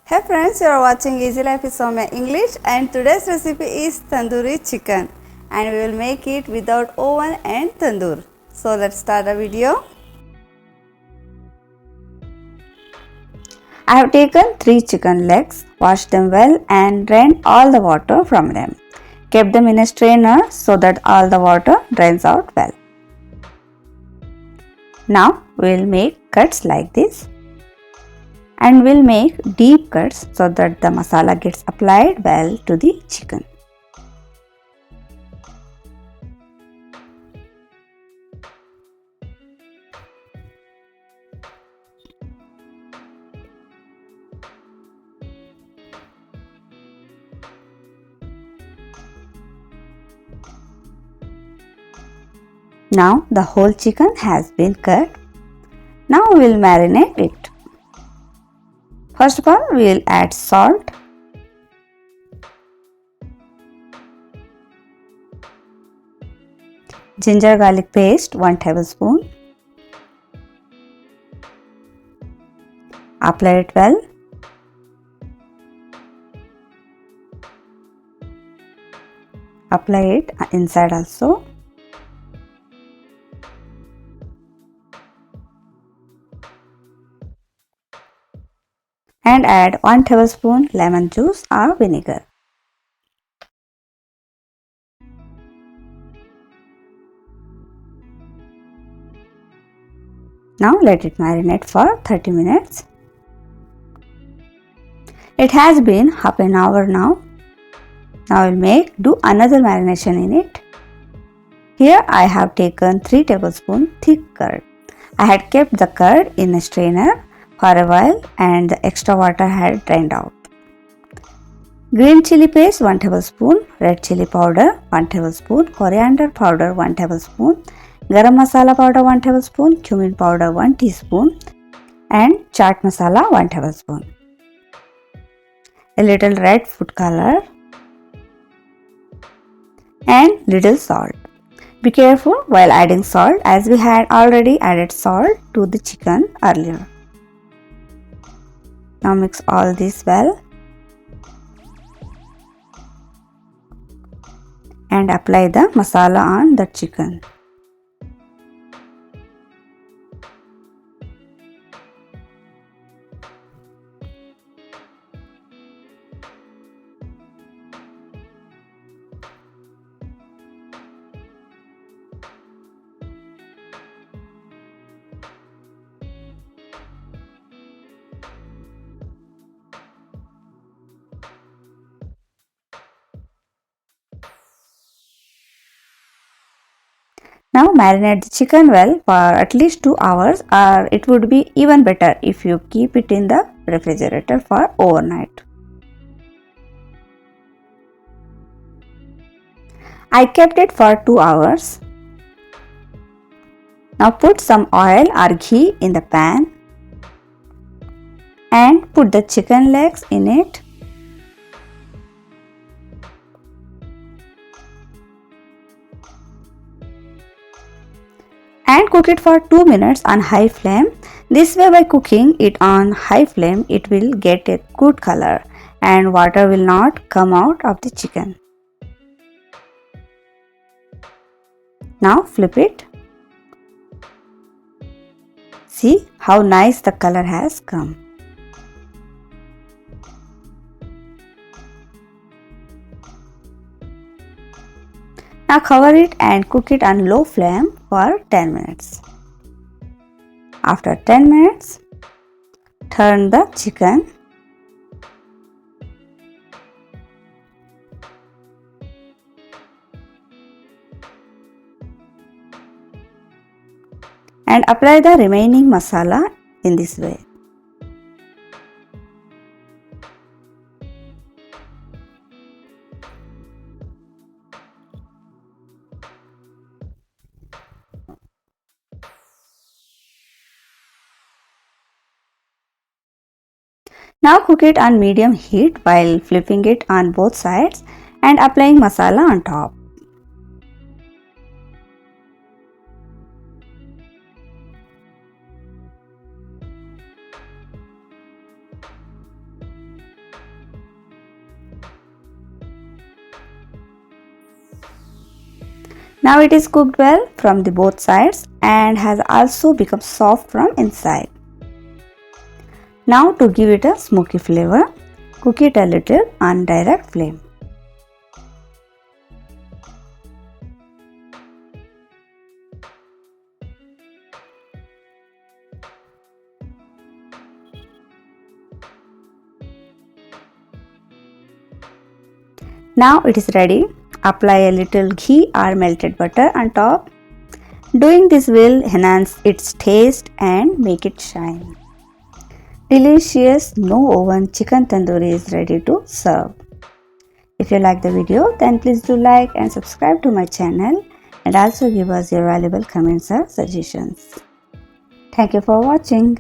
Hey friends, you are watching Easy Life with Soumya English and today's recipe is tandoori chicken and we will make it without oven and tandoor. So let's start the video. I have taken 3 chicken legs, washed them well and drained all the water from them. Kept them in a strainer so that all the water drains out well. Now we will make cuts like this. And we'll make deep cuts so that the masala gets applied well to the chicken. Now the whole chicken has been cut. Now we will marinate it. First of all, we will add salt, ginger garlic paste 1 tablespoon. Apply it well. Apply it inside also. And add 1 tablespoon lemon juice or vinegar. Now let it marinate for 30 minutes. It has been half an hour now. Now I will do another marination in it. Here I have taken 3 tablespoons thick curd. I had kept the curd in a strainer for a while and the extra water had drained out. Green chili paste 1 tablespoon, red chili powder 1 tablespoon, coriander powder 1 tablespoon, garam masala powder 1 tablespoon, cumin powder 1 teaspoon and chaat masala 1 tablespoon. A little red food color and little salt. Be careful while adding salt as we had already added salt to the chicken earlier. Now mix all this well and apply the masala on the chicken. Now marinate the chicken well for at least 2 hours, or it would be even better if you keep it in the refrigerator for overnight. I kept it for 2 hours. Now put some oil or ghee in the pan and put the chicken legs in it. And cook it for 2 minutes on high flame. This way, by cooking it on high flame, it will get a good color and water will not come out of the chicken. Now flip it. See how nice the color has come. Now cover it and cook it on low flame for 10 minutes. After 10 minutes, turn the chicken and apply the remaining masala in this way. Now cook it on medium heat while flipping it on both sides and applying masala on top. Now it is cooked well from the both sides and has also become soft from inside. Now to give it a smoky flavor, cook it a little on direct flame. Now it is ready. Apply a little ghee or melted butter on top. Doing this will enhance its taste and make it shine. Delicious no oven chicken tandoori is ready to serve. If you like the video, then please do like and subscribe to my channel and also give us your valuable comments or suggestions. Thank you for watching.